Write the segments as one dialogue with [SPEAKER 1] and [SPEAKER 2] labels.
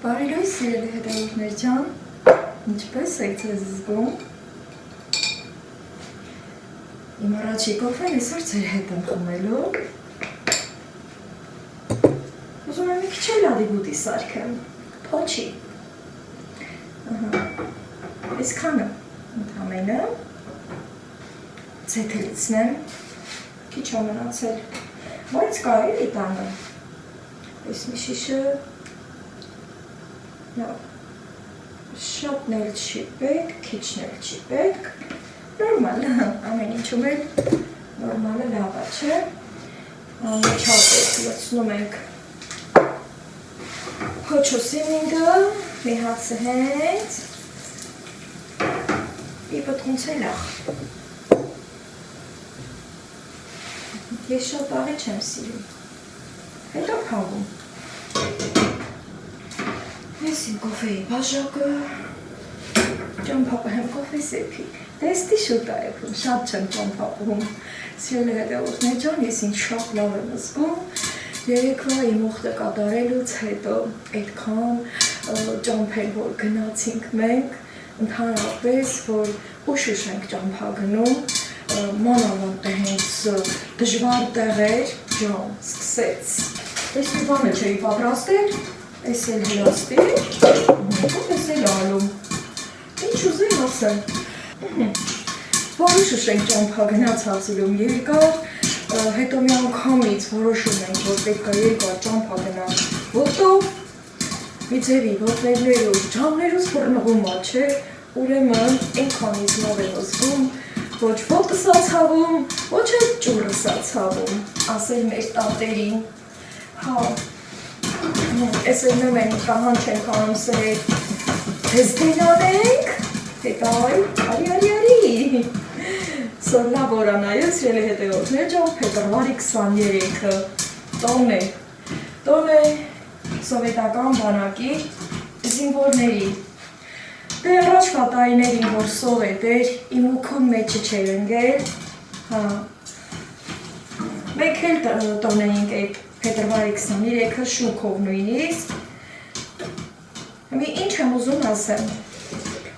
[SPEAKER 1] Բարելույս սիրելի հետևորդներ ջան, ինչպես եք ձեզ զգում։ Իմ առաջի կոֆեն այսօր ձեր հետ եմ խմելու։ Ուզում եմ մի քիչ էլ ադիբուտի սարքեմ, փոչի։ Այսքանը ընդամենը ձեթե լցնեմ, քիչ ա մնացել, բայց կարելի է տանը։ Այս մի շիշը Շատն էլ չի պետք, քիչն էլ չի պետք, նորմալ, ամեն ինչում էլ նորմալը լավա չէ, անմիջապես լցնում ենք փոչոսինինգը, մի հացը հենց, ի պտղունցելախ, ես շատ աղի չեմ սիրում, հետո փաղում, ես իմ կոֆեի բաժակը, ճամփապահեմ կոֆե սեփի, դեստի շուտ այգում, շատ չեմ ճամփապում, սիրելի հետևորդներ ջան, ես ինձ շատ լավ եմ զգում, երեկվա իմ ուխտը կատարելուց հետո այդքան ճամփել, որ գնացինք մենք, ընդհանրապես, որ ուշ ենք ճամփա գնում, մանավանդ հենց դժվար տեղեր, ջան, սկսեց, ես մի բանը չէի պատրաստել, Ես էլ հլաստիր, ես էլ ալում, ինչ ուզեի ասեմ, որոշ ենք ճամփա գնացածում երկար, հետո մի անգամից որոշում ենք, որ պետք է երկար ճամփա գնանք ոտով, մի ձևի ոտներներով, ջամներուց բռնղումա չէ, ուրեմն այնքանից լավ եմ զգում, ոչ ոտս ա ցավում, ոչ էլ ջուրս ա ցավում, ասել մեր տատերին, հա, Ես էլ նեմ են կահան չենք անում սրել, ես դենանենք, հետա արի, սորնավ որանայոց ռելի հետևորդներ ջան, փետրվարի 23-ը, տոն է սովետական բանակի զինվորների, դե առաջվա տարիներին, որ սովետ էր, իմ ուքուն մեջը չեր ընգել, մեկ էլ տոն էինք այդ Փետրվարի 23-ը շուքով նույնիսկ, մի ինչ եմ ուզում ասեմ,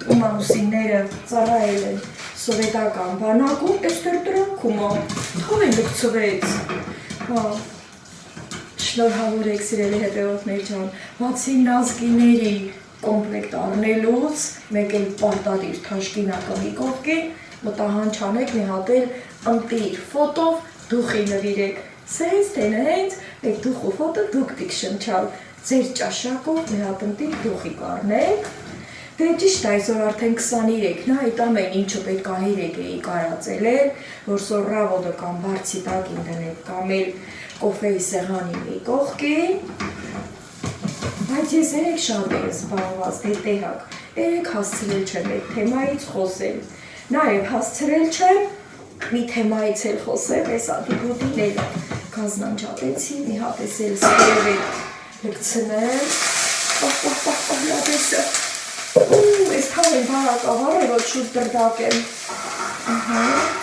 [SPEAKER 1] ու մամուսինները ծառայել են սովետական բանակում, էստեր տրամքում թող են լկցվեց, շնորհավոր եք սիրելի հետևորդներ ջան, բացի նազգիների կոմպլեկտ առնելուց, մեկ էլ պարտադիր թաշկինակը մի կողքին, մտահան չանեք մի հատ էլ ընտիր ֆոտով դուխի նվիրեք, Սենց տենը հենց, մեկ դուխու ֆոտը դուք տիք շնչալ, ձեր ճաշակով մի հատ ընտիր դուխի կարնեք, դե ճիշտ այսօր արդեն 23-ն այդ ամեն ինչը պետք է 3 էի կարածել էր, որ սորրավոդը կամ բարձի տակին դնեք կամ էլ կոֆեի սեղանի մի կողքին, բայց ես երեք շատ եմ զբաղված, դե տեղակ, երեք հասցրել չեմ այդ թեմայից խոսել, նաև հասցրել չեմ, մի թեմայից էլ խոսեմ, ես ադիբուտիները կազնանջատեցի, մի հատ ես էլ սպերև էտ լկցնեմ, լատեսը, ես թավ եմ բարակավար է, որ շուտ դրդակ եմ,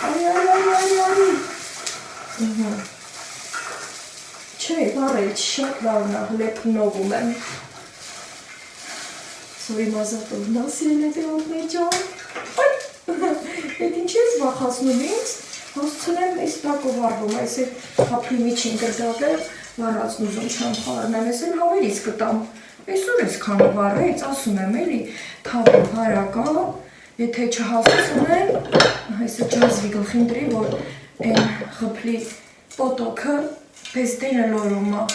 [SPEAKER 1] արի, չէ, բարել, շատ լավնա, լեպնովում եմ, սորի մազատով նասիրել է տեոններ ջան, Այդ ինչ ես վախացնում ինձ, հասցնեմ այս տակով արվում, այս էլ հապի միջին գրդակը վարածն ուզում չեմ խարնեմ, ես էլ հավերից կտամ, այսօր ես քանը վարեց, ասում եմ էլի, թավը վարակա, եթե չհասցնեմ, այսը ջազվի գլխին դրի, որ են խպլի պոտոքը պես դենը լորում է,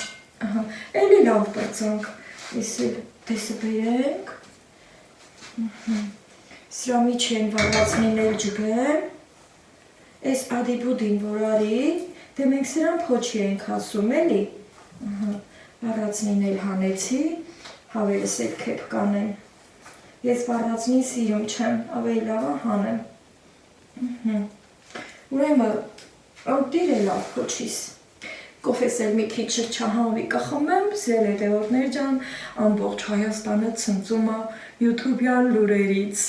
[SPEAKER 1] էլի լավ պրծանք, ես էլ տեսը բերենք, Սրա միջեն վարվածնին էլ ջգեմ, ես ադիբուդին որ արի, դե մենք սրան փոչի ենք ասում էլի, վարվածնին էլ հանեցի, հավերս էլ կեպ կանեմ, ես վարվածնին սիրում չեմ, ավելի լավա հանեմ, ուրեմը անդիր է լավ փոչիս, կոֆես էլ մի քիչ չահանվի կխմեմ, սիրել հետևորդներ ջան, ամբողջ Հայաստանը ցնծում է յութուբյան լուրերից,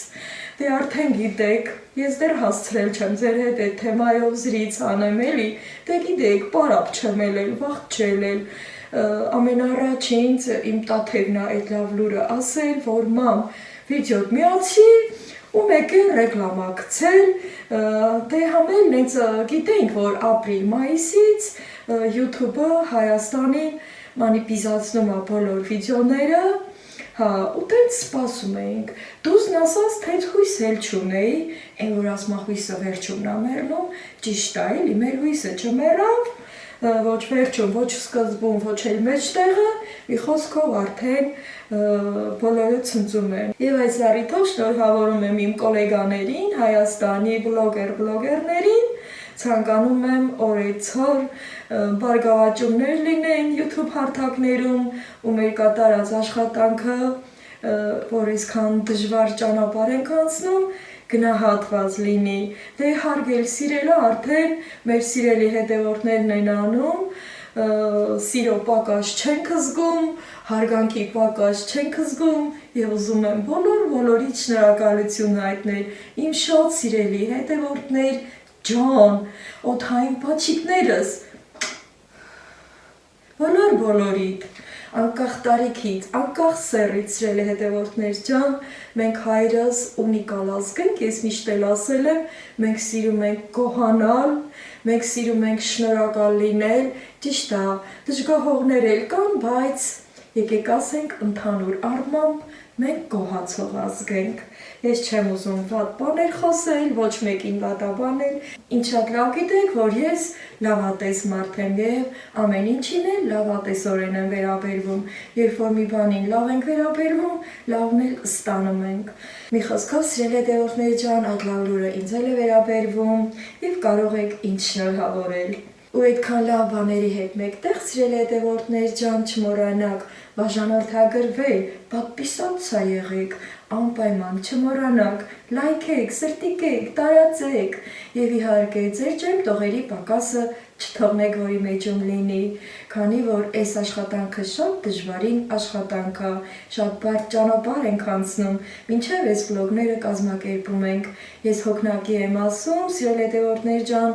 [SPEAKER 1] դե արդեն գիտեք, ես դեռ հասցրել չեմ ձեր հետ այդ թեմայով զրից անեմ էլի, դե գիտեք, պարապ չեմ ելել, վաղ չելել, ամենառաջին իմ տաթևն է այդ լավ լուրը ասել, որ մամ վիդեոտ միացի ու մեկ էլ ռեկլամա գցել, դե համել նենց գիտենք, որ ապրիլ-մայիսից YouTube-ը Հայաստանին մանիպիզացնում է բոլոր վիդեոները, հա, ու տենց սպասում էինք, դուզն ասաց, թե հույս էլ չունեի, են որ ասմա հույսը վերջումն է մեռնում, ճիշտ է, էլի մեր հույսը չմեռավ, ոչ վերջում, ոչ սկզբում, ոչ էլ մեջտեղը, մի խոսքով արդեն բոլորը ցնծում են։ Եվ այս առիթով շնորհավորում եմ իմ գոլեգաներին, Հայաստանի բլոգերներին, ցանկանում եմ օրեցօր բարգավաճումներ լինեն YouTube հարթակներում ու մեր կատարած աշխատանքը, որ այսքան դժվար ճանապարհ ենք անցնում, գնահատված լինի, դե հարգել սիրելը արդեն մեր սիրելի հետևորդներն են անում, սիրո պակաս չենք զգում, հարգանքի պակաս չենք զգում եւ ուզում եմ բոլորից շնորհակալություն հայտնել իմ շատ սիրելի հետևորդներ, ջան, օդային պաչիկներս, բոլորիդ, անկախ տարիքից, անկախ սեռից սիրելի հետևորդներ ջան, մենք հայրս ունիկալ ազգ ենք, ես միշտ էլ ասել եմ, մենք սիրում ենք գոհանալ, մենք սիրում ենք շնորհակալ լինել, ճիշտ է, դժգոհողներ էլ կան, բայց եկեք ասենք ընդհանուր առմամբ մենք գոհացող ազգ ենք։ Ես չեմ ուզում վատ բաներ խոսել, ոչ մեկին վատաբանել, ինչ շատ լավ գիտեք, որ ես լավատես մարդ եմ եւ ամեն ինչին էլ լավատեսորեն եմ վերաբերվում, երբ որ մի բանին լավ ենք վերաբերվում, լավն էլ ստանում ենք։ Մի խոսքով սիրելի հետևորդներ ջան, այդ լավ լուրը ինձ էլ է վերաբերվում եւ կարող եք ինձ շնորհավորել։ Ու այդքան լավ բաների հետ մեկտեղ սիրելի հետևորդներ ջան, չմոռանաք բաժանորդագրվել, պատպիսացա եղեք, անպայման չմոռանաք, լայքեք, սրտիկեք, տարածեք եւ իհարկե ձեր ջերմ տողերի պակասը չթողնեք, որի մեջում լինի, քանի որ այս աշխատանքը շատ դժվարին աշխատանք է, շատ բարդ ճանապարհ ենք անցնում, մինչև այս վլոգները կազմակերպում ենք։ Ես հոգնակի եմ ասում, սիրելի հետևորդներ ջան,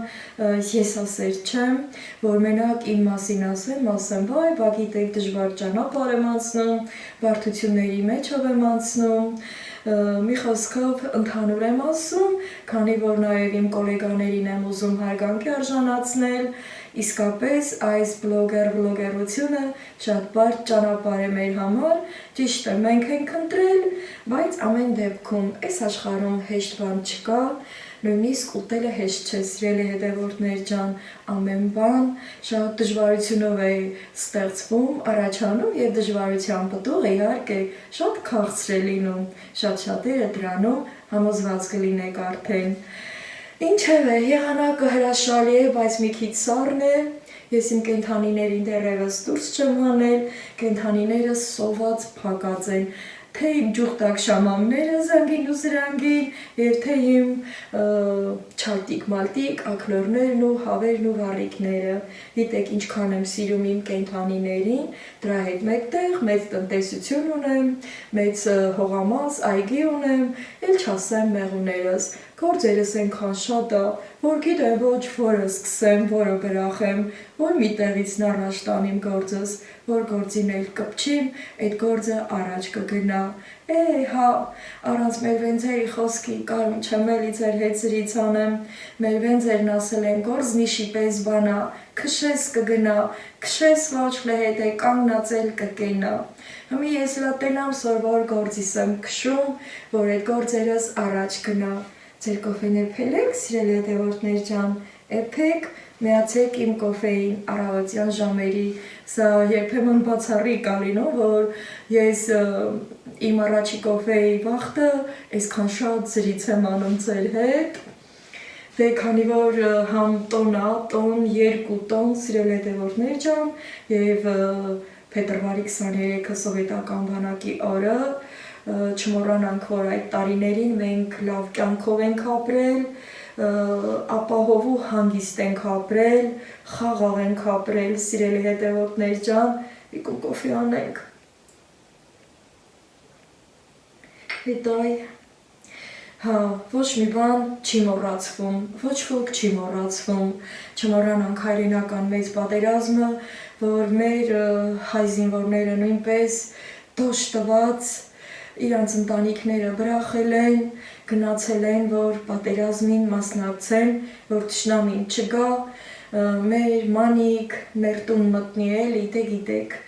[SPEAKER 1] ես ասեր չեմ, որ մենակ իմ մասին ասեմ, բայ, բա գիտեք դժվար ճանապարհ եմ անցնում, բարդությունների մեջով եմ անցնում, մի խոսքով ընդհանուր եմ ասում, քանի որ նաև իմ գոլեգաներին եմ ուզում հարգանքի արժանացնել, իսկապես այս բլոգերությունը շատ բարդ ճանապարհ է մեր համար, ճիշտ է, մենք ենք ընտրել, բայց ամեն դեպքում այս աշխարհում հեշտ բան չկա, նույնիսկ ուտելը հեշտ չէ, սիրելի հետևորդներ ջան, ամեն բան շատ դժվարությունով է ստեղծվում, առաջանում եւ դժվարության պտուղը իհարկե շատ քաղցր է լինում, շատ-շատերը դրանում համոզված կլինեք արդեն։ Ինչևէ, եղանակը հրաշալի է, բայց մի քիչ սառն է, ես իմ կենդանիներին դեռևս դուրս չեմ հանել, կենդանիները սոված փակած են, թե իմ ջուղտակ շամամները զանգին ու զրանգին, և թե իմ չալտիկ-մալտիկ ակլորներն ու հավերն ու վառիկները, գիտեք ինչքան եմ սիրում իմ կենդանիներին, դրա հետ մեկտեղ մեծ տնտեսություն ունեմ, մեծ հողամաս, այգի ունեմ, էլ չասեմ մեղուներս, գործերս ենքան շատ է, որ գիտեմ ոչ որը սկսեմ, որը գրախեմ, որ մի տեղից նառաշ տանիմ գործս, որ գործին էլ կպչիմ, այդ գործը առաջ կգնա, հա, առանց մեր վենձերի խոսքի կարում չեմ էլի ձեր հետ զրից անեմ, մեր վենձերն ասել են գործնիշի պես բանա, քշես կգնա, քշես ոչ լեհետ է, կանգնացել կկենա, հմի ես լատենամ սորվոր գործիս եմ քշում, որ այդ գործերս առաջ գնա, ձեր կոֆեներ փելեք, սիրելի հետևորդներ ջան, էփեք, միացեք իմ կոֆեին առավոտյան ժամերի, սա երբեմն բացառիկ է լինում, որ ես իմ առաջի կոֆեի վախտը այսքան շատ զրից եմ անում ձեր հետ, դե քանի որ համ տոն է, տոն, 2 տոն, սիրելի հետևորդներ ջան, եւ փետրվարի 23-ը սովետական բանակի օրը, չմոռանանք, որ այդ տարիներին մենք լավ կյանքով ենք ապրել, ապահով ու հանգիստ ենք ապրել, խաղաղ ենք ապրել, սիրելի հետևորդներ ջան, եկու կոֆե անենք։ Հետո Հա, ոչ մի բան չի մոռացվում, ոչ ոք չի մոռացվում, չմոռանանք հայրենական մեծ պատերազմը, որ մեր հայ զինվորները նույնպես դոշ տված իրանց ընտանիքները բրախել են, գնացել են, որ պատերազմին մասնակցեն, որ թշնամին չգա, մեր մանիք, մեր տուն մտնի էլի, դե գիտեք,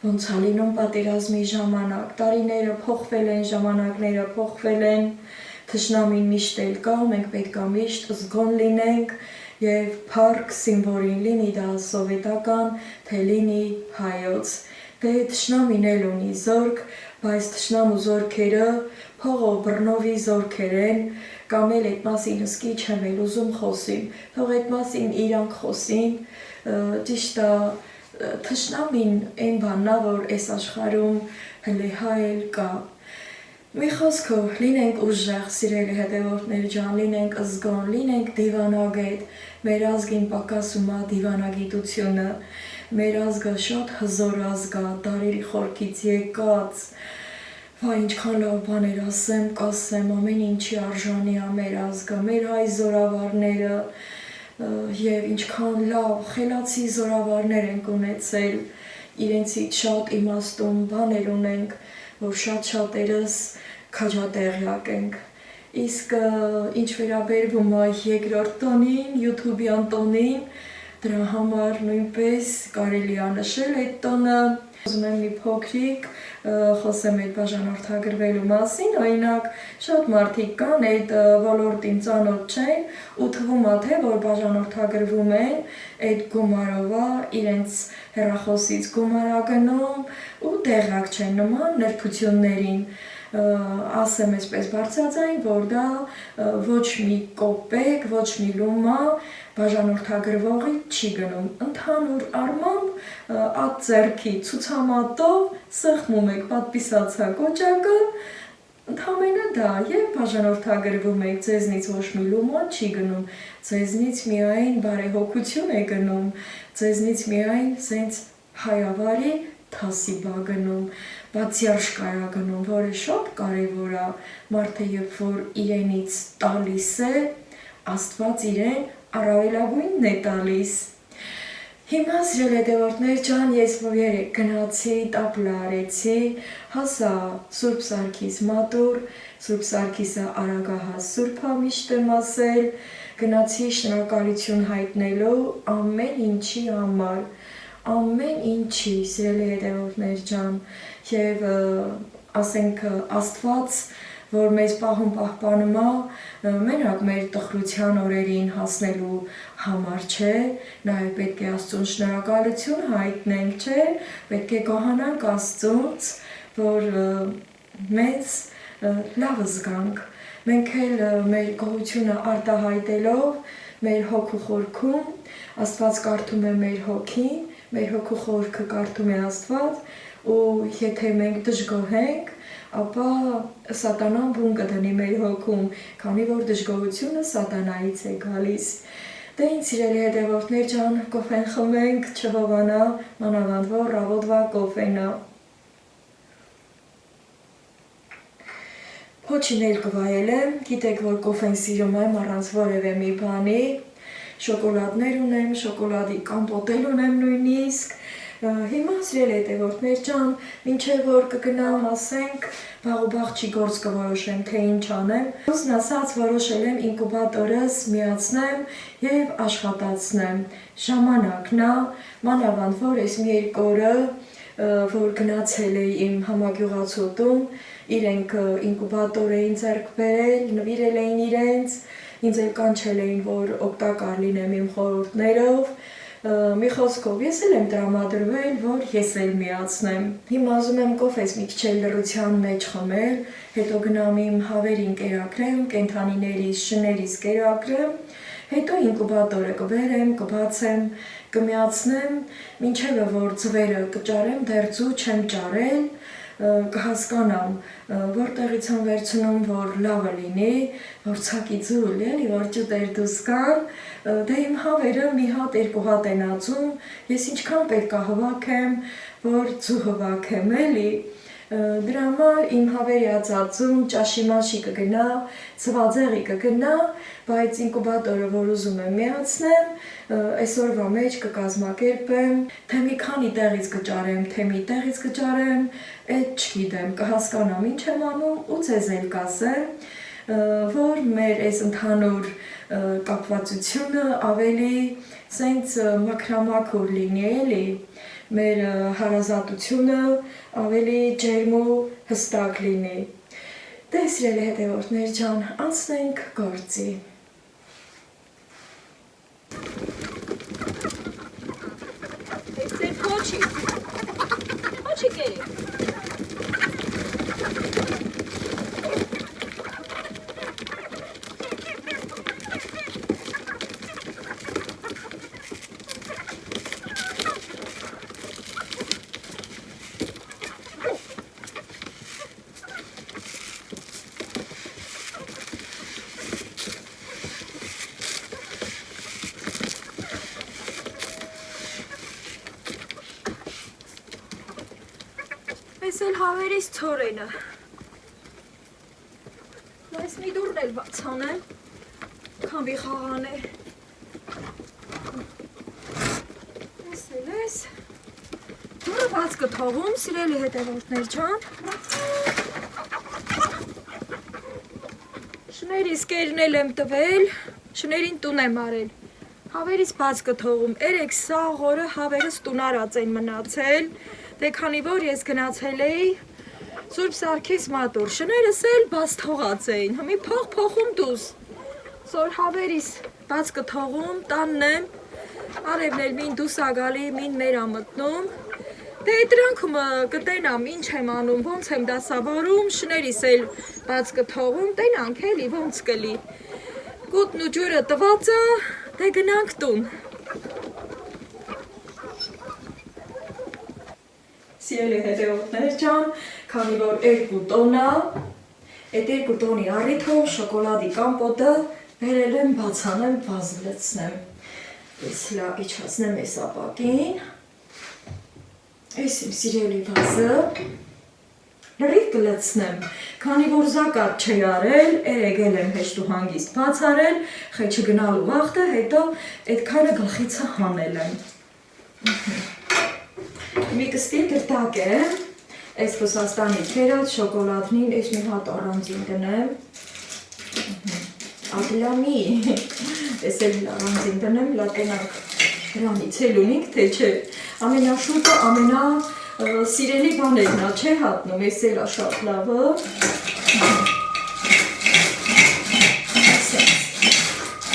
[SPEAKER 1] ոնց ա լինում պատերազմի ժամանակ, տարիները փոխվել են, ժամանակները փոխվել են, թշնամին միշտ էլ կա, մենք պետք է միշտ զգոն լինենք եւ փառք սիմվոլին լինի դա սովետական, թե լինի հայոց։ Դե թշնամին էլ ունի զորք, բայց թշնամու զորքերը փողով բռնովի զորքեր են, կամ էլ այդ մասին սկի չեմ էլ ուզում խոսիմ, թող այդ մասին իրանք խոսին, ճիշտ է թշնամին այն բանն է, որ այս աշխարհում հլե հայ էլ կա։ Մի խոսքով լինենք ուժեղ, սիրելի հետևորդներ ջան, լինենք զգոն, լինենք դիվանագետ, մեր ազգին պակասում է դիվանագիտությունը, մեր ազգը շատ հզոր ազգ է, դարերի խորքից եկած, վայ ինչքան լավ բաներ ասեմ, կասեմ, ամեն ինչի արժանի է մեր ազգը, մեր հայ զորավարները, եւ ինչքան լավ խելացի զորավարներ ենք ունեցել, իրենցից շատ իմաստուն բաներ ունենք, որ շատ-շատերս քաջատեղյակ ենք, իսկ ինչ վերաբերվում է երկրորդ տոնին, YouTube-յան տոնին, դրա համար նույնպես կարելի է նշել այդ տոնը, ուզում եմ մի փոքրիկ խոսեմ այդ բաժանորդագրվելու մասին, օրինակ շատ մարդիկ կան, այդ ոլորտին ծանոթ չեն ու թվում է թե որ բաժանորդագրվում են այդ գումարով է իրենց հեռախոսից գումար ա գնում ու տեղյակ չեն նման նրբություններին ասեմ այսպես բարձրաձայն, որ դա ոչ մի կոպեկ, ոչ մի լումա բաժանորդագրվողի չի գնում։ Ընդհանուր առմամբ այդ ձեռքի ցուցամատով սեղմում եք պատվիսացա կոճակը, ընդհանրապես դա եւ բաժանորդագրվում եք, ձեզնից ոչ մի լումա չի գնում, ձեզնից միայն բարեհոգություն է գնում, ձեզնից միայն սենց հայավարի թասիբ ա գնում, բացյարշկա գնում, որը շատ կարևոր է, մարդը երբ որ իրենից տալիս է, Աստված իրեն առավելագույնն է տալիս։ Հիմա սիրելի հետևորդներ ջան, ես որ երեկ գնացի, տապլա արեցի, հասա Սուրբ Սարգիս մատուր, Սուրբ Սարգիսը արագահաս Սուրբ ա միշտ եմ ասել, գնացի շնորհակալություն հայտնելու ամեն ինչի համար, ամեն ինչի, սիրելի հետևորդներ ջան, եւ ասենք Աստված, որ մեզ պահում պահպանում է, մենակ մեր տխրության օրերին հասնելու համար չէ, նաեւ պետք է Աստծուն շնորհակալություն հայտնենք, չէ, պետք է գոհանանք Աստծուց, որ մեզ լավ զգանք, մենք էլ մեր գոհությունը արտահայտելով, մեր հոգու խորքում, Աստված կարդում է մեր հոգին, մեր հոգու խորքը կարդում է Աստված, ու եթե մենք դժգոհենք, ապա սատանան բուն կդնի մեր հոգում, քանի որ դժգոհությունը սատանայից է գալիս։ Դե ինձ սիրելի հետևորդներ ջան, կոֆեն խմենք, չհովանա, մանավանդ որ ռավոտվա կոֆեն ա։ Փոչին էլ կվայելեմ, գիտեք որ կոֆեն սիրում եմ առանց որևէ մի բանի, շոկոլադներ ունեմ, շոկոլադի կամպոտ ունեմ նույնիսկ, հիմա սիրելի հետևորդներ ջան, մինչև որ կգնամ ասենք, վաղ ու բաղ չի գործ կորոշեմ, թե ինչ անեմ, ուզն ասած որոշել եմ ինկուբատորս միացնեմ եւ աշխատացնեմ, ժամանակն է, մանավանդ որ այս մի երկու օրը, որ գնացել էի իմ համագյուղացու իրենք ինկուբատոր էին ձեռք բերել, նվիրել էին իրենց, ինձ էլ կանչել էին, որ օգտակար լինեմ իմ խորհուրդներով, մի խոսքով ես էլ եմ տրամադրվել, որ ես էլ միացնեմ։ Հիմա ուզում եմ կոֆես մի քիչ լռության մեջ խմել, հետո գնամ իմ հավերին կերակրեմ, կենդանիներիս, շներից կերակրեմ, հետո ինկուբատորը կբերեմ, կբացեմ, կմիացնեմ, մինչև որ ձվերը կճարեմ, դեռ ձու չեմ ճարել, կհասկանամ, որտեղից եմ վերցնում, որ լավը լինի, որ ցակի ձու լինի, որ ճուտեր դուրս գան, դե իմ հավերը մի հատ, երկու հատ են ածում, ես ինչքան պետք է հվաքեմ, որ ձու հվաքեմ էլի, Դրա համար իմ հավերիացածում ճաշի մաշի կգնա, ծվածեղի կգնա, բայց ինկուբատորը, որ ուզում եմ միացնեմ, այսօրվա մեջ կկազմակերպեմ, թե մի քանի տեղից կճարեմ, թե մի տեղից կճարեմ, այդ չգիտեմ, կհասկանամ ինչ եմ անում ու ձեզ էլ կասեմ, որ մեր այս ընդհանուր կապվածությունը ավելի սենց մաքրամաքուր լինի էլի, մեր հարազատությունը ավելի ջերմ ու հստակ լինի։ Դե սիրելի հետևորդներ ջան, անցնենք գործի։
[SPEAKER 2] Este coche. Coche queri. Այս էլ հավերից թորենը։ Այս մի դուրն էլ բաց անեմ, քամբի խաղան է։ Այս էլ ես։ Դուրը բաց կթողում, սիրելի հետևորդներ ջան։ Շներիս կերնել եմ տվել, շներին տուն եմ արել։ Հավերից բաց կթողում, երեք սաղ օրը հավերս տուն արած են մնացել։ Դե քանի որ ես գնացել էի Սուրբ Սարգիս մատուր, շներս էլ բաց թողած էին, հմի փոխում դուս, սոր հավերիս բաց կթողում, տանն եմ, արևն էլ մին դուս ագալի, մին մեր ամտնում, դե դրանքում կտենամ ինչ եմ անում, ոնց եմ դասավորում, շներիս էլ բաց կթողում, տենանք էլի, ոնց կլի, կուտն ու ջուրը տվածը, դե գնանք տուն։
[SPEAKER 1] Սիրելի հետևորդներ ջան, քանի որ 2 տոն է, այդ 2 տոնի առիթով շոկոլադի կամպոտը բերել եմ բացանեմ, վազ լցնեմ։ Ես հլա իջացնեմ այս ապակին, այս իմ սիրելի վազը, լրիվ կլցնեմ, քանի որ զակատ չի արել, երեգել եմ հեշտ ու հանգիստ բաց արել, խե չգնալու վաղտը, հետո այդ քայլը գլխիցը հանել եմ։ Մի կստի դրտակ է, այս Ռուսաստանի կերած շոկոլադնին, այս մի հատ առանձին տնեմ, ատլամի, այս էլ առանձին տնեմ, լատենակ հրանից էլ ունինք, թե չէ, ամենաշուտը, ամենասիրելի բաներն է, չէ հատնում, այս էլ շատ լավը,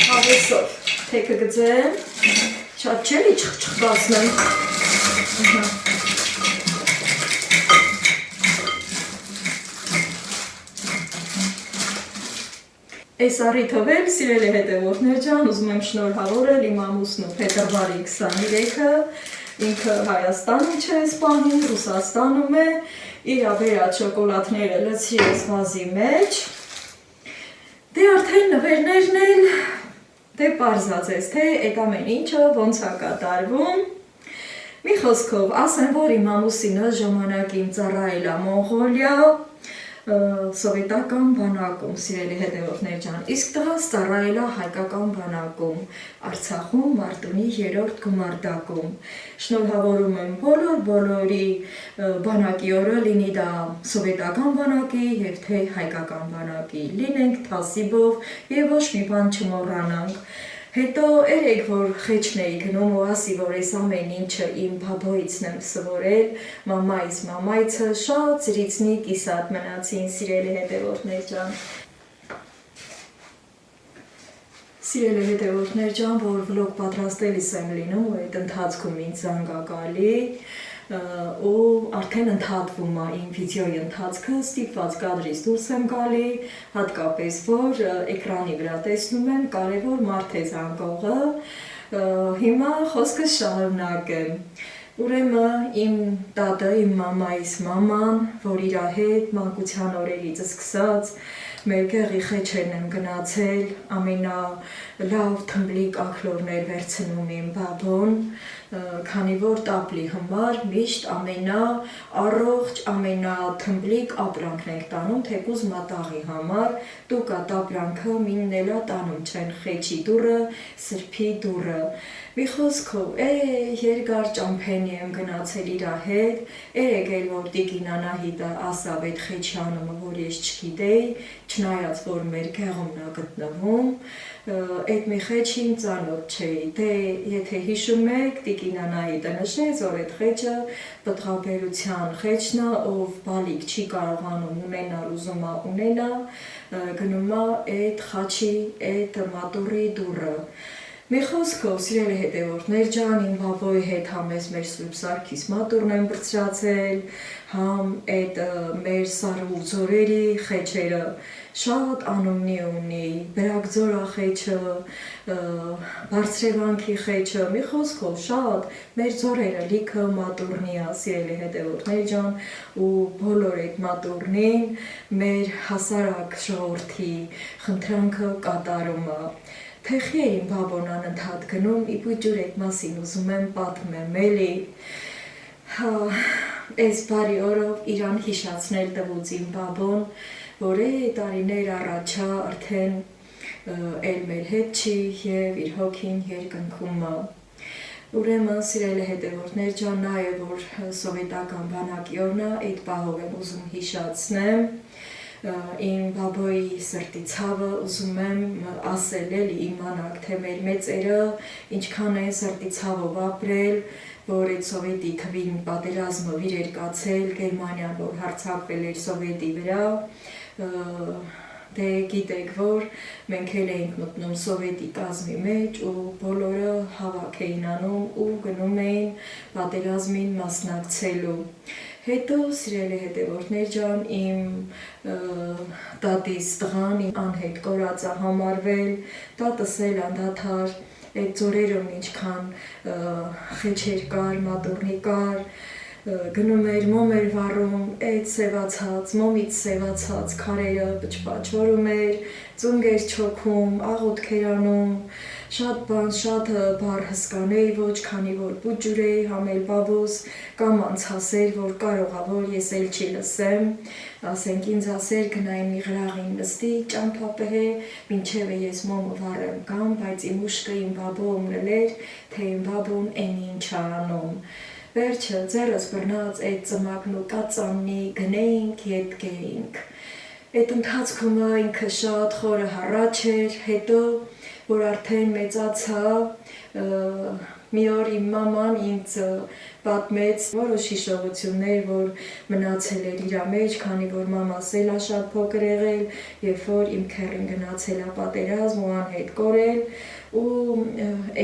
[SPEAKER 1] հավեսով, թեքը գծեմ, շատ չելի չխչխվացնեմ, Այս առիթով էլ, սիրելի հետևորդներ ջան, ուզում եմ շնորհավորել իմ ամուսնու փետրվարի 23-ը, ինքը Հայաստանում չէ սպանին, Ռուսաստանում է, իր բերած շոկոլադները լցրի այս վազի մեջ, դե արդեն նվերներն էլ, դե պարզացես, թե այդ ամեն ինչը ոնց է կատարվում, մի խոսքով, ասեմ, որ իմ ամուսինը ժամանակին ծառայել է Մոնղոլիա, սովետական բանակում, սիրելի հետևորդներ ջան, իսկ տղաս ծառայել է հայկական բանակում, Արցախում Մարտունի 3-րդ գումարտակում։ Շնորհավորում եմ բոլորի բանակի օրը, լինի դա սովետական բանակի և թե հայկական բանակի, լինենք թասիբով և ոչ մի բան չմոռանանք։ Հետո երեք որ խեչն էի գնում ու ասի, որ այս ամեն ինչը իմ բաբոյիցն եմ սովորել, մամայցը շատ զրիցնի կիսատ մնացին, սիրելի հետևորդներ ջան։ Սիրելի հետևորդներ ջան, որ վլոգ պատրաստելիս եմ լինում, ու այդ ընթացքում ինձ զանգ ա գալի, ու արդեն ընդհատվում է իմ վիդեոյի ընթացքը, ստիպված կադրից դուրս եմ գալի, հատկապես որ էկրանի վրա տեսնում եմ կարևոր մարդ է զանգողը, հիմա խոսքս շարունակեմ։ Ուրեմն իմ տատը, իմ մամայիս մաման, որ իր հետ մանկության օրերից սկսած մեր գեղի խեչերն եմ գնացել, ամենալավ թմբլիկ ակլորներ վերցնում իմ բաբոն, քանի որ տապլի համար միշտ ամենաառողջ, ամենաթմբլիկ ապրանքն ենք տանում, թեկուզ մատաղի համար, տուկա տապրանքը մինն էլա տանում չեն խեչի դուրը, սրբի դուրը, մի խոսքով, երկար ճամփենի եմ գնացել իրա հետ, երեք էլ որ տիկին Անահիտը ասավ այդ խեչի անունը, որ ես չգիտեի, չնայած որ մեր գեղումն է գտնվում, այդ մի խեչին ծանոթ չէի, դե եթե հիշում եք, տիկին Անահիտը նշեց, որ այդ խեչը պտղաբերության խեչն է, ով բալիկ չի կարողանում ունենալ, ուզում է ունենա, գնում է այդ խաչի, այդ մատուռի դուռը։ Մի խոսքով, սիրելի հետևորդներ ջան, իմ բաբոյի հետ համ ես մեր Սուրբ Սարգիս մատուռն եմ բարձրացել, համ այդ մեր սարու ձորերի խեչերը շատ անունի ունի, Բրագձորա խեչը, Բարձրևանքի խեչը, մի խոսքով շատ մեր ձորերը լիքը մատուռնի է, սիրելի հետևորդներ ջան, ու բոլոր այդ մատուռնին մեր հասարակ ժողովրդի խնդրանքը կատարում է։ Թեխի է իմ բաբոն անընդհատ գնում, իպուջուր այդ մասին ուզում եմ պատմեմ, էլի, այս բարի օրով իրան հիշացնել տվուց իմ բաբոն, որ տարիներ առաջա արդեն էլ մեր հետ չի և իր հոգին երկնքում է։ Ուրեմն սիրելի հետևորդներ ջան, նաև որ սովետական բանակի օրն է, այդ պահով եմ ուզում հիշացնեմ, իմ բաբոյի սրտի ցավը ուզում եմ ասել էլի իմանաք, թե մեր մեծերը ինչքան են սրտի ցավով ապրել, որ այդ սովետի թվին պատերազմը վիր էր կացել, Գերմանիան որ հարձակվել էր սովետի վրա, դե գիտեք որ մենք էլ էինք մտնում սովետի կազմի մեջ ու բոլորը հավաք էին անում ու գնում էին պատերազմին մասնակցելու։ Հետո սիրելի հետևորդներ ջան, իմ տատիս տղան իմ անհետ կորած է համարվել, տատս էլ անդադար այդ ձորերում ինչքան խեչեր կար, մատուռնի կար, գնում էր մոմ էր վառում, այդ սևացած, մոմից սևացած քարերը պճպաճորում էր, ծունգ էր չոքում, աղոթք էր անում, շատ բան, շատ բառ հսկաներ, ոչ քանի որ պուջուր էի, համել բաբոս կամ անցասեր, որ կարող է, որ ես էլ չի լսեմ, ասենք ինձ ասեր գնային մի գրաղին նստի, ճամփապեհե, մինչև ես մոմը վառեմ կամ, բայց իմ ուշկը իմ բաբոն լեր, թե իմ բաբոն են ինչ անում։ Վերջը ձեռս բռնած այդ ծմակն ու կածաննի գնեինք, ետ գեինք։ Այդ ընթացքում ինքը շատ խորը հառաչ էր, հետո որ արդեն մեծացա, մի օր իմ մաման ինձ պատմեց որոշ հիշողություններ, որ մնացել էր իր մեջ, քանի որ մամաս էլ է շատ փոքր եղել, երբ որ իմ քեռին գնացել է պատերազմ ու անհետ կորել, ու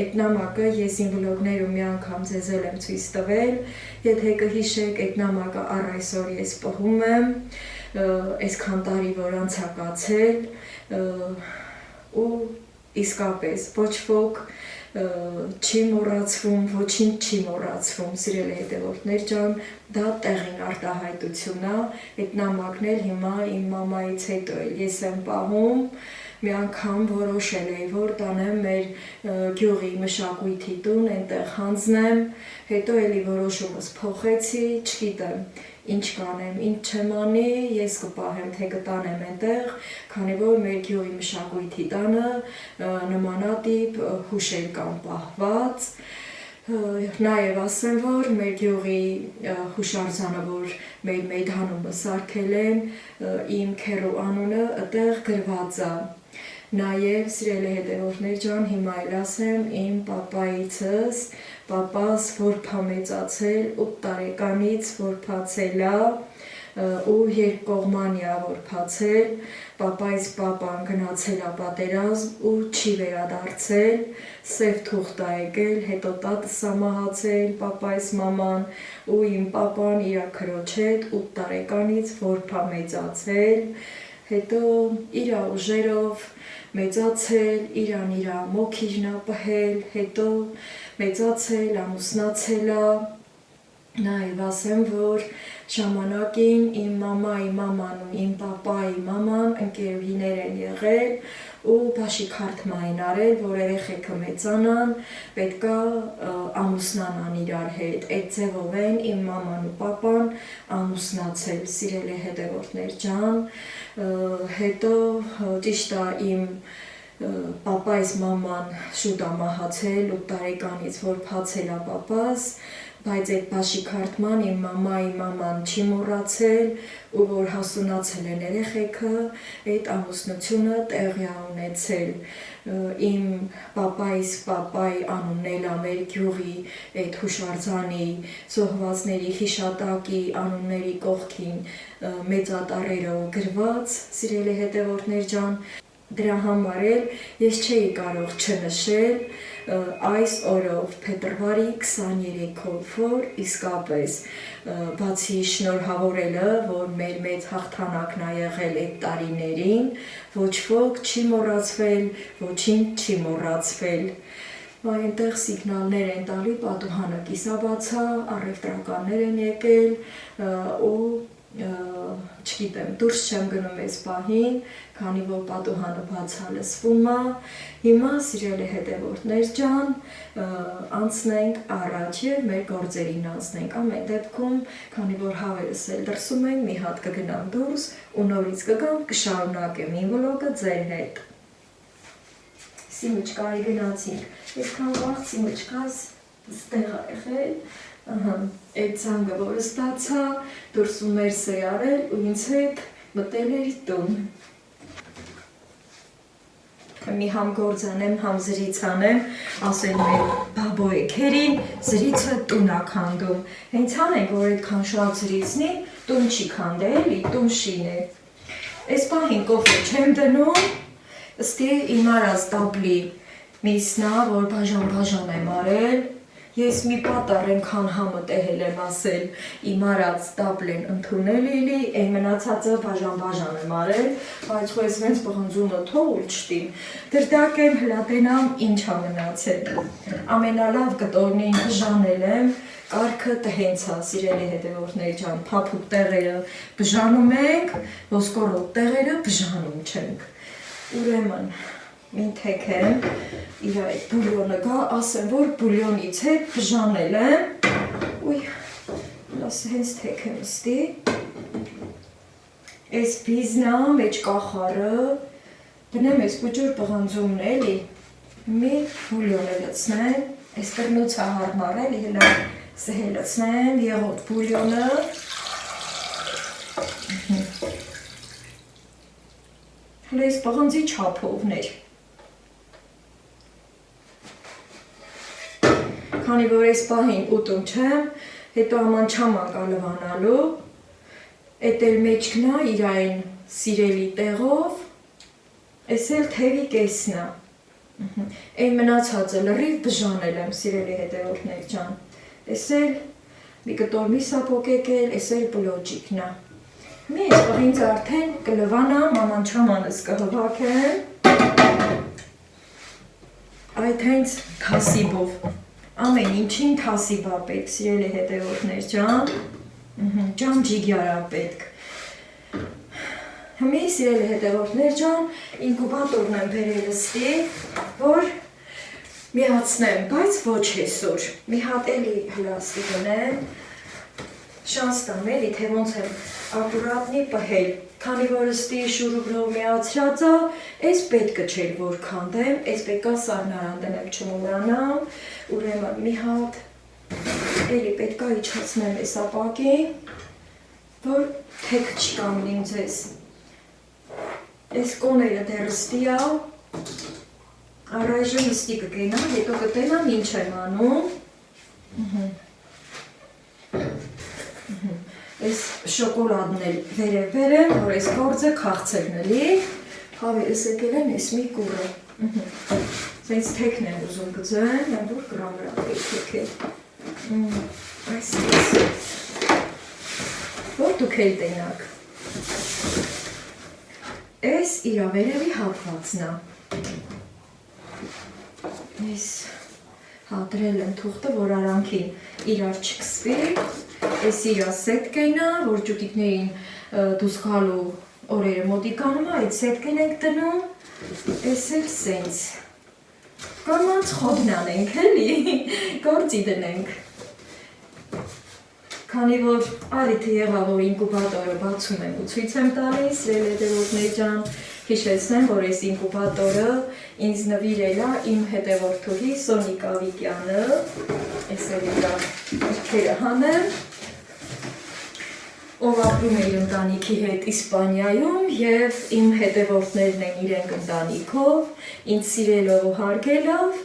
[SPEAKER 1] այդ նամակը ես իմ վլոգներում մի անգամ ձեզ եմ ցույց տվել, եթե կհիշեք, այդ նամակը առ այսօր ես պահում եմ, այսքան տարի որ անցակացել, ու իսկապես ոչ ոք չի մոռացվում, ոչինչ չի մոռացվում, սիրելի հետևորդներ ջան, դա տեղին արտահայտություն է, այդ նամակն էլ հիմա իմ մամայից հետո էլ ես եմ պահում, մի անգամ որոշել էի, որ տանեմ մեր գյուղի մշակույթի տուն, այնտեղ հանձնեմ, հետո էլի որոշումս փոխեցի, չգիտեմ, ինչ կանեմ, ինչ չեմ անի, ես կպահեմ, թե կտանեմ այնտեղ, քանի որ մեր գյուղի մշակույթի տանը նմանատիպ հուշեր կան պահված, նաև ասեմ, որ մեր գյուղի հուշարձանը, որ մեր մեյդանումը սարքել են, իմ քեռու անունը այդտեղ գրված է։ Նաև սիրելի հետևորդներ ջան, հիմա էլ ասեմ, իմ պապայիցս, պապաս որփա մեծացել 8 տարեկանից որփացել է ու երկկողմանի է որփացել, պապայիս պապան գնացել է պատերազմ ու չի վերադարձել, սև թուղթ է եկել, հետո տատս է մահացել, պապայիս մաման ու իմ պապան իր քրոջ հետ 8 տարեկանից որփա մեծացել, հետո իր ուժերով մեծացել, իրան իր մոքիրն է պահել, հետո մեծացել, ամուսնացել է, Նաև ասեմ, որ ժամանակին իմ մամայի մաման ու իմ պապայի մաման ընկերուհիներ են եղել ու բաշի քարտմա են արել, որ երեխեքը մեծանան, պետքա ամուսնանան իրար հետ։ Այդ ձևով են իմ մաման ու պապան ամուսնացել, սիրելի հետևորդներ ջան։ Հետո ճիշտ է իմ պապայիս մաման շուտ է մահացել 8 տարեկանից, որ փացել է պապաս, բայց այդ բաշի քարտման իմ մամայի մաման չի մոռացել ու որ հասունացել են երեխեքը, այդ ամուսնությունը տեղի է ունեցել։ Իմ պապայիս պապայի անունն էլ է մեր գյուղի այդ հուշարձանի զոհվածների հիշատակի անունների կողքին մեծատառերով գրված, սիրելի հետևորդներ ջան, դրա համար էլ ես չէի կարող չնշել այս օրով փետրվարի 23-ով, որ իսկապես բացի շնորհավորելը, որ մեր մեծ հաղթանակն է եղել այդ տարիներին, ոչ ոք չի մոռացվել, ոչինչ չի մոռացվել։ Այնտեղ սիգնալներ են տալի, պատուհանը կիսաբացա, առևտրականներ են եկել ու չգիտեմ, դուրս չեմ գնում այս պահին, քանի որ պատուհանը բաց է լսվում է։ Հիմա սիրելի հետևորդներ ջան, անցնենք առաջ եւ մեր գործերին անցնենք։ Ամեն դեպքում, քանի որ հավերս էլ դրսում ենք, մի հատ կգնամ դուրս ու նորից կգամ, կշարունակեմ իմ վլոգը ձեր հետ։ Սիմիչկայի գնացինք, այսքան վաղ սիմիչկաս ստեղ է եղել, այդ ցանկը, որը ստացա, դուրսում ներս է արել ու ինձ հետ մտել էր տուն։ Մի համ գործ անեմ, համ զրից անեմ, ասել մեր բաբոյքերին, զրիցը տուն է քանդում։ Հենց անենք, որ այդքան շատ զրիցնի, տուն չի քանդել, էլի, տուն շիներ։ Այս պահին կոֆե չեմ դնում, ըստի իմ արած տաբլի միսնա, որ բաժան եմ արել, ես մի պատառ ենքան համը տեհել եմ ասել, իմ արած տաբլեն ընդունել էլի, այն մնացածը բաժան եմ արել, բայց խո ես վենց պղնձունը թողուլ չտիմ, դրդակ եմ հլատենամ ինչ ա մնացել, ամենալավ կտորնին բժանել եմ, կարգը տհենց է, սիրելի հետևորդներ ջան, փափուկ տեղերը բժանում ենք, ոսկորոտ տեղերը բժանում չենք, ուրեմն մին թեքեմ, իր այդ բուլյոնը գա, ասեմ, որ բուլյոնից հետ բժանել եմ, ուй, ասը հենց թեքեմ ստի, այս բիզնա, մեջ կախարը, բնեմ ես բուջուր պղանձումն էլի, մի բուլյոն է լծնեմ, այս կրնուցա հարմար էլի, հելա սհելացնեմ, եղոտ բուլյոնը, հլա ես պղանձի չափովներ, քանի որ այս պահին ուտում չեմ, հետո աման չաման կալվանալու, էտ էլ մեջքնա իր այն սիրելի տեղով, ես էլ թևի կեսնա, այն մնացածը լրիվ բժանել եմ, սիրելի հետևորդներ ջան, ես էլ մի կտոր միսապոկ եկել, ես էլ բլոջիկնա, մի ես պղինց արդեն կլվանամ, աման չամանս կհվակեմ, այդ հենց թասիբով, ամեն ինչին թասիբ է պետք, սիրելի հետևորդներ ջան, ջանջիգյար է պետք, Հիմի սիրելի հետևորդներ ջան, ինկուբատորն եմ բերել ստի, որ միացնեմ, բայց ոչ այսօր, մի հատ էլի հլաստի գնեմ, շանս տամ էլի, թե ոնց եմ ակուրատնի պհել, քանի որ ստի շուրուբրով միացրած է, այս պետքը չէր որ քանդեմ, այս պետքա սառնարան դնեմ չմոռանամ, ուրեմն մի հատ էլի պետքա իջացնեմ այս ապակին, որ թեք չկանգնիմ ձեզ, այս կոները դեռ ստի է, առայժմ ստի կգենամ, հետո կտենամ ինչ եմ անում, այս շոկոլադն էլ վերև բերեմ, որ այս գործը քաղցելն էլի, հավերս եկել եմ ես մի կուրը, սենց թեքն եմ ուզում գծեմ, եմ որ կրամ վրա թեքել, այսպես, որ դուք էլ տենակ, այս իրա վերևի հապվածն է, այս Հա, դրել եմ թուղթը, որ արանքին իրար չքսվի։ Այս իրա սետկեն է, որ ջուտիկներին դուս գալու օրերը մոտիկանում է, այդ սետկեն ենք դնում, այս էլ սենց։ Կոմանց խոդն անենք, էլի, գործի դնենք։ Քանի որ արիթը եղավ, որ ինկուբատորը բացում եմ ու ցույց եմ տալիս, սիրելի հետևորդներ ջան, հիշեցնեմ, որ այս ինկուբատորը ինձ նվիրել է իմ հետևորդուհի Սոնիկ Ավիկյանը, այս էլ իրա գրքերը հանեմ, ով ապրում է իր ընտանիքի հետ Իսպանիայում և իմ հետևորդներն են իրենք ընտանիքով, ինձ սիրելով ու հարգելով,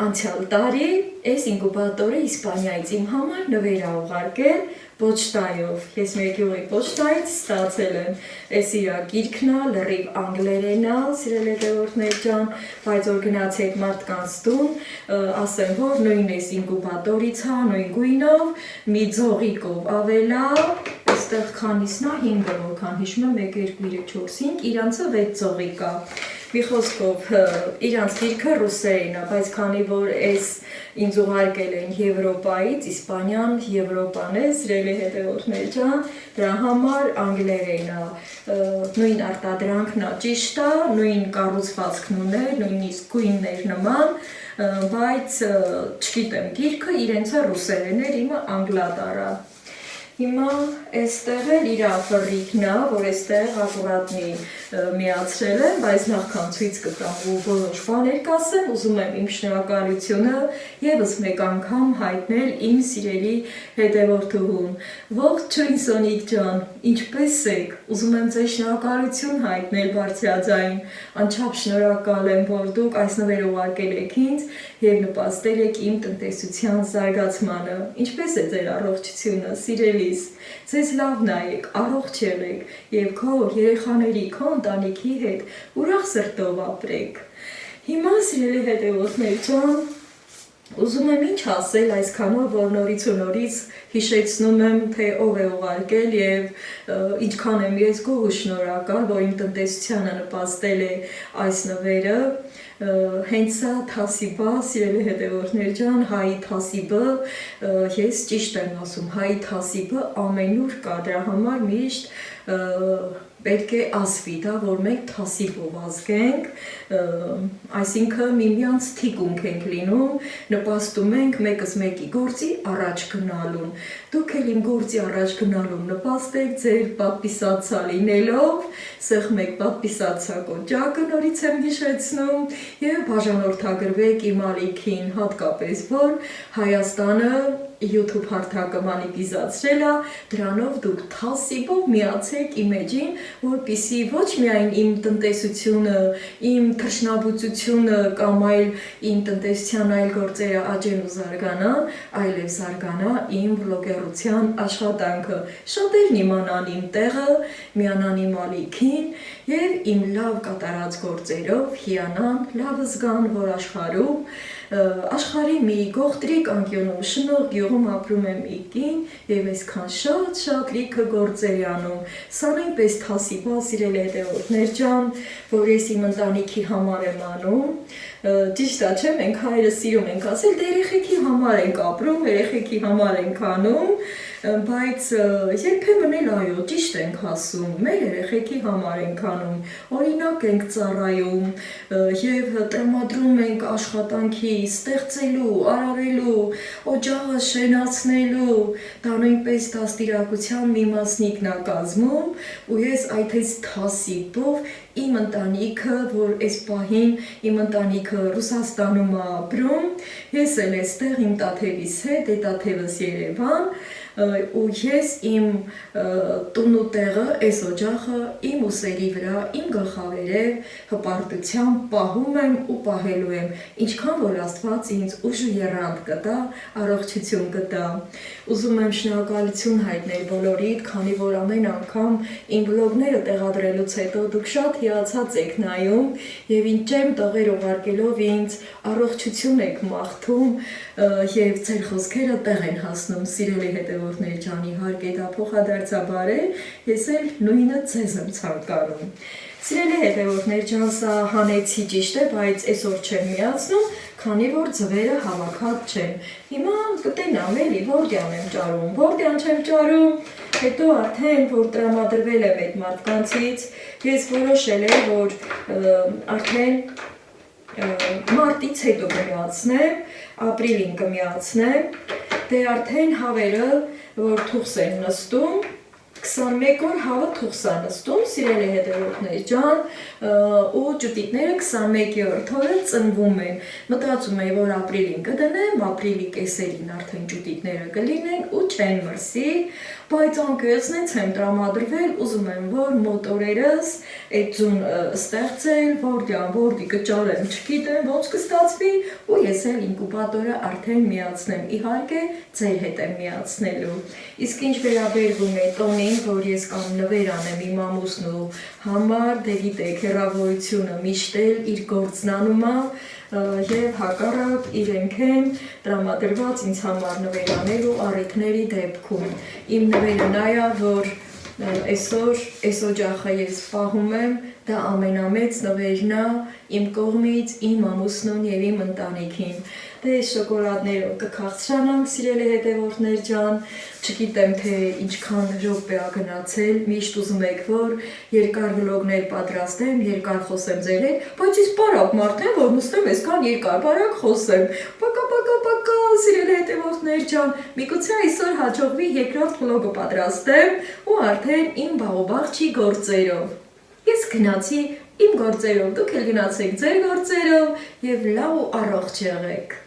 [SPEAKER 1] անցյալ տարի այս ինկուբատորը Իսպանիայից իմ համար նվեր ա ուղարկել պոչտայով, ես մեր գյուղի պոչտայից ստացել եմ այս իրա գիրքն ա, լրիվ անգլերեն ա, սիրելի հետևորդներ ջան, բայց որ գնացի այդ մարդկանց տուն, ասեմ, որ նույն այս ինկուբատորից ա, նույն գույնով, մի ձողիկով ավելա, այստեղ քանիսն ա, 5 որքան հիշում եմ, 1, 2, 3, 4, 5, իրանցը 6 ձողիկ ա, մի խոսքով իրանց գիրքը ռուսերեն ա, բայց քանի որ այս ինձ ուղարկել են Եվրոպայից, Իսպանիան Եվրոպան է, սիրելի հետևորդներ ջան, դրա համար անգլերեն ա, նույն արտադրանքն ա, ճիշտ ա, նույն կառուցվածքն ուներ, նույնիսկ գույններ նման, բայց չգիտեմ, գիրքը իրենց է ռուսերեն էր, իմը անգլադար ա։ Հիմա այստեղ էլ իր ֆռիկն ա, որ այստեղ ակուրատնի միացրել եմ, բայց նախքան ցույց կտամ ու որոշ բաներ կասեմ, ուզում եմ իմ շնորհակալությունը եւս մեկ անգամ հայտնել իմ սիրելի հետևորդուհուն։ Ողջույն Սոնիկ ջան, ինչպե՞ս եք։ Ուզում եմ ձեզ շնորհակալություն հայտնել բարձրաձայն, անչափ շնորհակալ եմ, որ դուք այս նվերը ուղարկել եք ինձ եւ նպաստել եք իմ տնտեսության զարգացմանը։ Ինչպե՞ս է ձեր առողջությունը, սիրելիս։ Ձեզ լավ նայեք, առողջ եղեք եւ քո երեխաների, քո ընտանիքի հետ ուրախ սրտով ապրեք։ Հիմա սիրելի հետևորդներ ջան, ուզում եմ ինչ ասել այսքանով, որ նորից ու նորից հիշեցնում եմ, թե ով է ուղարկել եւ ինչքան եմ ես գոհ ու շնորհակալ, որ իմ տնտեսությանը նպաստել է այս նվերը։ Հենց սա թասիբը, սիրելի հետևորդներ ջան, հայի թասիբը, ես ճիշտ եմ ասում, հայի թասիբը ամենուր կա, դրա համար միշտ պետք է ասվի, դա, որ մենք թասիբով ազգենք, այսինքն միմյանց թիկունք ենք լինում, նպաստում ենք մեկս մեկի գործի առաջ գնալուն։ Դուք էլ իմ գործի առաջ գնալուն նպաստեք ձեր պատպիսացա լինելով, սեղ մեկ պատպիսացա կոճակը նորից եմ հիշեցնում և բաժանորդագրվեք իմ ալիքին, հատկապես որ Հայաստանը YouTube հարթակը մանիպիզացրել է, դրանով դուք թասիբով միացեք իմ էջին, որպեսզի ոչ միայն իմ տնտեսությունը, իմ թռչնաբուծությունը կամ այլ իմ տնտեսության այլ գործերը աճեն ու զարգանան, այլև զարգանա իմ վլոգերության աշխատանքը։ Շատերն իմանան իմ տեղը, միանան իմ ալիքին և իմ լավ կատարած գործերով հիանան, լավ զգան, որ աշխարհի մի գողտրիկ անկյունում շնորհ գյուղում ապրում եմ մի կին և այսքան շատ լիքը գործեր է անում։ Սա նույնպես թասիբ է, սիրելի հետևորդներ ջան, որ ես իմ ընտանիքի համար եմ անում։ Ճիշտ է, չէ՞, մենք հայրը սիրում ենք ասել, դե երեխեքի համար ենք ապրում, երեխեքի համար ենք անում, բայց երբեմն էլ այո, ճիշտ ենք ասում, մեր երեխեքի համար ենք անում, օրինակ ենք ծառայում և տրամադրում ենք աշխատանքի ստեղծելու, արարելու, օջախը շենացնելու, դա նույնպես դաստիարակության մի մասնիկն է կազմում ու ես այդ այս թասիբով իմ ընտանիքը, որ այս պահին իմ ընտանիքը Ռուսաստանում է ապրում, ես էլ էստեղ իմ տաթևիս հետ, տաթևս Երևան, ու ես իմ տունու տեղը, այս օջախը իմ ուսերի վրա, իմ գլխավերև հպարտությամբ պահում եմ ու պահելու եմ, ինչքան որ Աստված ինձ ուժ ու եռանդ կտա, առողջություն կտա։ Ուզում եմ շնորհակալություն հայտնել բոլորիդ, քանի որ ամեն անգամ իմ վլոգները տեղադրելուց հետո դուք շատ հիացած եք նայում եւ ինչ եմ տողեր ուղարկելով ինձ առողջություն եք մաղթում եւ ձեր խոսքերը տեղ են հասնում, սիրելի հետևորդներ ջան, իհարկե դա փոխադարձաբար է, ես էլ նույնը ձեզ եմ ցանկանում։ Սիրելի հետևորդներ ջան, սա հանեցի ճիշտ է, բայց այսօր չեմ միացնում, քանի որ ձվերը հավաքած չեն։ Հիմա կտենամ էլի Որդյան եմ ճարում, Որդյան չեմ ճարում, հետո արդեն որ տրամադրվել եմ այդ մարդկանցից, ես որոշել եմ, որ արդեն մարտից հետո կմիացնեմ, ապրիլին կմիացնեմ, դե արդեն հավերը, որ թուղս են նստում, 21 օր հավը թուղս է նստում, սիրելի հետևորդներ ջան, ու ջուտիկները 21-րդ օրը ծնվում են։ Մտածում եմ, որ ապրիլին կդնեմ, ապրիլի կեսերին արդեն ջուտիկները կլինեն ու չեն մրսի, բայց անկեղծ նենց եմ տրամադրվել, ուզում եմ, որ մոտորերս այդ ձուն ստեղծել, Որդի կճարեմ, չգիտեմ ոնց կստացվի, ու ես էլ ինկուբատորը արդեն միացնեմ, իհարկե ձեր հետ եմ միացնելու։ Իսկ ինչ վերաբերվում է տոնին, որ ես կամ նվեր անեմ իմ ամուսնու համար, դե գիտեք, հեռավորությունը միշտ էլ իր գործն անում է, եւ հակառակ իրենք են տրամադրված ինձ համար նվեր անելու առիթների դեպքում։ Իմ նվերը նա է, որ այս օջախը ես պահում եմ, դա ամենամեծ նվերն է իմ կողմից, իմ ամուսնուն եւ իմ ընտանիքին։ Դե շոկոլադներով կքաղցրանանք, սիրելի հետևորդներ ջան, չգիտեմ թե ինչքան րոպե է գնացել, միշտ ուզում եք, որ երկար վլոգներ պատրաստեմ, երկար խոսեմ ձեր հետ, բայց ես բարակ մարդ եմ, որ նստեմ այսքան երկար, բարակ խոսեմ։ Պակա, սիրելի հետևորդներ ջան, միգուցե այսօր հաջողվի երկրորդ վլոգը պատրաստեմ ու արդեն իմ բաղոբաղչի գործերով։ Ես գնացի իմ գործերով, դուք էլ գնացեք ձեր գործերով եւ լավ ու առողջ եղեք։